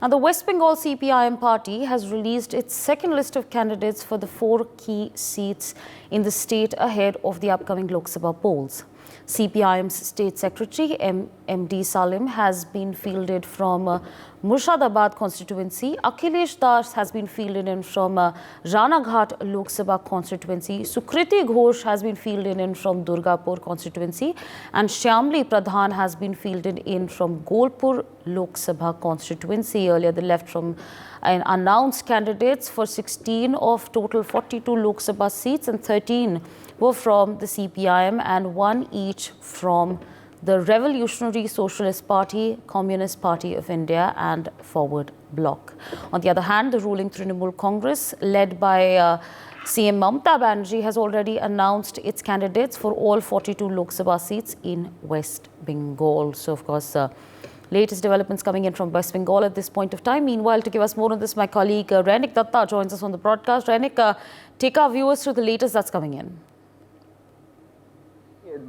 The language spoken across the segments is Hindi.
Now, the West Bengal CPIM party has released its second list of candidates for the 4 key seats in the state ahead of the upcoming Lok Sabha polls. CPIM's State Secretary M.D. Salim has been fielded from Murshidabad constituency. Akhilesh Das has been fielded in from Ranaghat Lok Sabha constituency. Sukriti Ghosh has been fielded in from Durgapur constituency. And Shyamli Pradhan has been fielded in from Golpur Lok Sabha constituency. Earlier, they left from announced candidates for 16 of total 42 Lok Sabha seats, and 13 were from the CPIM and 1 each from the Revolutionary Socialist Party, Communist Party of India and Forward Bloc. On the other hand, the ruling Trinamool Congress, led by CM Mamata Banerjee, has already announced its candidates for all 42 Lok Sabha seats in West Bengal. So, of course, latest developments coming in from West Bengal at this point of time. Meanwhile, to give us more on this, my colleague Rainik Datta joins us on the broadcast. Rainik, take our viewers through the latest that's coming in.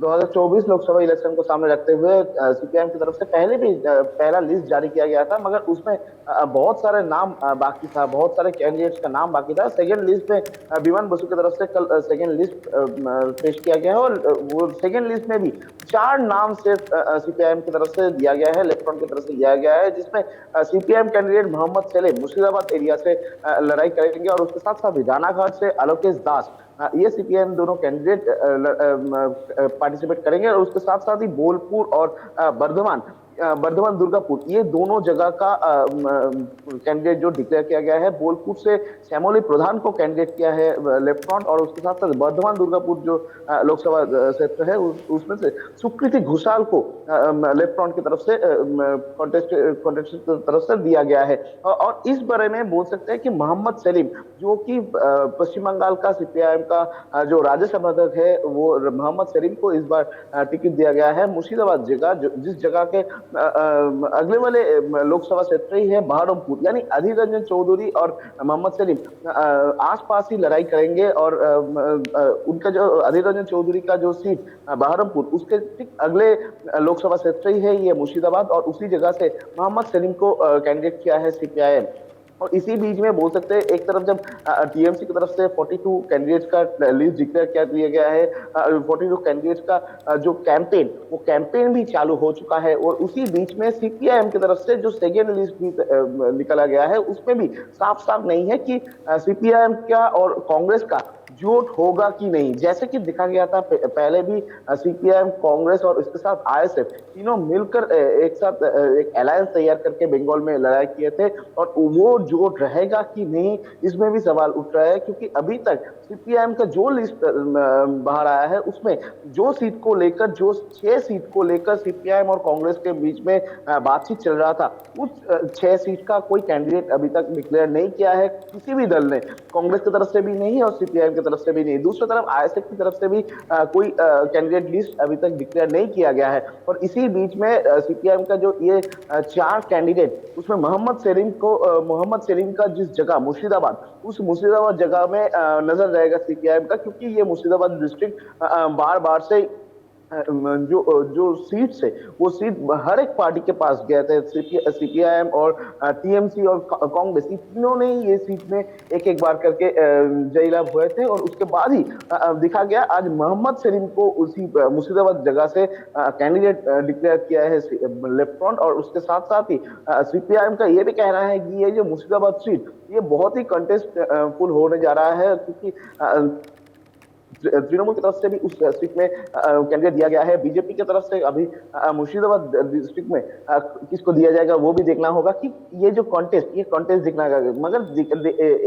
2024 Lok Sabha election को सामने रखते हुए सीपीआईएम की तरफ से पहले भी पहला लिस्ट जारी किया गया था, मगर उसमें बहुत सारे नाम बाकी था, बहुत सारे कैंडिडेट्स का नाम बाकी था। सेकंड लिस्ट में विमान बसु की तरफ से कल सेकंड लिस्ट पेश किया गया है और वो सेकंड लिस्ट में भी 4 नाम से सीपीआईएम की तरफ से दिया गया है, लेफ्ट फ्रंट की तरफ से दिया गया है, जिसमें CPIM candidate Mohammed Salim Murshidabad area से लड़ाई करेंगे और उसके साथ साथ रानाघाट से अलोकेश दास, ये सीपीआईएम दोनों कैंडिडेट पार्टिसिपेट करेंगे और उसके साथ साथ ही बोलपुर और बर्धमान दुर्गापुर, ये दोनों जगह का कैंडिडेट जो डिक्लेयर किया गया है। बोलपुर से श्यामोली प्रधान को कैंडिडेट किया है लेफ्ट फ्रंट और उसके साथ साथ बर्धमान दुर्गापुर जो लोकसभा क्षेत्र है उसमें से सुकृति घोषाल को लेफ्ट फ्रंट की तरफ से कॉन्टेस्ट की तरफ से दिया गया है। और इस बारे में बोल सकते हैं कि मोहम्मद सलीम, जो कि पश्चिम बंगाल का सीपीआईएम का जो राज्य संपादक है, वो मोहम्मद सलीम को इस बार टिकट दिया गया है। मुर्शिदाबाद जगह जिस जगह के अगले वाले लोकसभा क्षेत्र ही है बहरमपुर, यानी अधीर रंजन चौधरी और मोहम्मद सलीम आसपास ही लड़ाई करेंगे और उनका जो अधीर रंजन चौधरी का जो सीट बहरमपुर, उसके ठीक अगले लोकसभा क्षेत्र ही है ये मुर्शिदाबाद और उसी जगह से मोहम्मद सलीम को कैंडिडेट किया है सीपीआईएम। और इसी बीच में बोल सकते हैं, एक तरफ जब टीएमसी की तरफ से 42 कैंडिडेट्स का लिस्ट डिक्लेयर किया दिया गया है, 42 कैंडिडेट्स का जो कैंपेन, वो कैंपेन भी चालू हो चुका है और उसी बीच में सीपीआईएम की तरफ से जो सेकेंड लिस्ट भी निकाला गया है, उसमें भी साफ साफ नहीं है कि सीपीआईएम का और कांग्रेस का जोट होगा कि नहीं। जैसे कि दिखा गया था पहले भी सीपीआईएम, कांग्रेस और इसके साथ आईएसएफ तीनों मिलकर एक साथ एक अलायंस तैयार करके बंगाल में लड़ाई किए थे और वो जोट रहेगा कि नहीं, इसमें भी सवाल उठ रहा है, क्योंकि अभी तक सीपीआईएम का जो लिस्ट बाहर आया है उसमें जो 6 सीट को लेकर सीपीआईएम और कांग्रेस के बीच में बातचीत चल रहा था, उस 6 सीट का कोई कैंडिडेट अभी तक डिक्लेयर नहीं किया है किसी भी दल ने, कांग्रेस की तरफ से भी नहीं और सीपीआईएम की तरफ से भी नहीं। दूसरी तरफ आईएसएफ की तरफ से भी कोई कैंडिडेट लिस्ट अभी तक डिक्लेयर नहीं किया गया है और इसी बीच में सीपीआईएम का जो ये 4 कैंडिडेट, उसमें मोहम्मद सलीम का जिस जगह मुर्शिदाबाद, उस मुर्शिदाबाद जगह में नजर रहेगा सीपीआईएम का, क्योंकि ये मुर्शिदाबाद डिस्ट्रिक्ट बार बार से जो सीट्स है वो सीट हर एक पार्टी के पास गए थे। सीपीआईएम और टीएमसी और कांग्रेस, तीनों ने ये सीट में एक बार करके जयलाभ हुए थे और उसके बाद ही दिखा गया आज मोहम्मद सलीम को उसी मुर्शिदाबाद जगह से कैंडिडेट डिक्लेयर किया है लेफ्ट फ्रंट। और उसके साथ साथ ही सीपीआईएम का ये भी कहना है कि ये जो मुर्शिदाबाद सीट ये बहुत ही कंटेस्टफुल होने जा रहा है, क्योंकि तृणमूल की तरफ से भी उस सीट में कैंडिडेट दिया गया है। बीजेपी की तरफ से अभी मुर्शिदाबाद डिस्ट्रिक्ट में किसको दिया जाएगा वो भी देखना होगा कि ये कॉन्टेस्ट दिखना होगा। मगर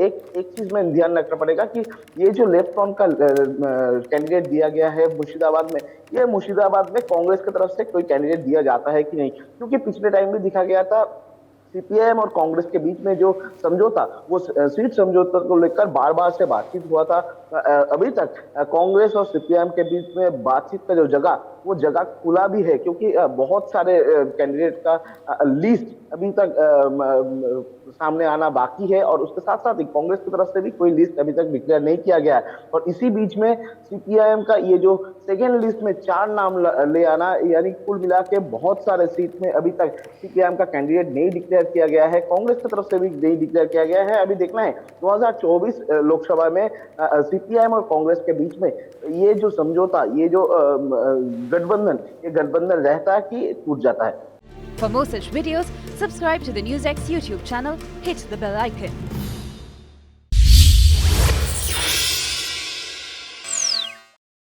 एक चीज में ध्यान रखना पड़ेगा कि ये जो लेफ्ट फ्रंट का कैंडिडेट दिया गया है मुर्शिदाबाद में, ये मुर्शिदाबाद में कांग्रेस की तरफ से कोई कैंडिडेट दिया जाता है कि नहीं, क्योंकि पिछले टाइम भी दिखा गया था सीपीआईएम और कांग्रेस के बीच में जो समझौता, वो सीट समझौता को लेकर बार बार से बातचीत हुआ था। अभी तक कांग्रेस और सीपीआईएम के बीच में बातचीत का जो जगह वो जगह खुला भी है, क्योंकि बहुत सारे कैंडिडेट का लिस्ट अभी तक सामने आना बाकी है, और उसके साथ साथ ही कांग्रेस की तरफ से भी कोई लिस्ट अभी तक डिक्लेयर नहीं किया गया है। और इसी बीच में सीपीआईएम का ये जो सेकेंड लिस्ट में 4 नाम ले आना, यानी कुल मिला के बहुत सारे सीट में अभी तक सीपीआईएम का कैंडिडेट नहीं डिक्लेयर किया गया है, कांग्रेस की तरफ से भी नहीं डिक्लेयर किया गया है। अभी देखना है 2024 लोकसभा में सीपीआईएम और कांग्रेस के बीच में ये जो समझौता, ये जो गठबंधन रहता है कि टूट जाता है। For more such videos, subscribe to the NewsX YouTube channel, hit the bell icon.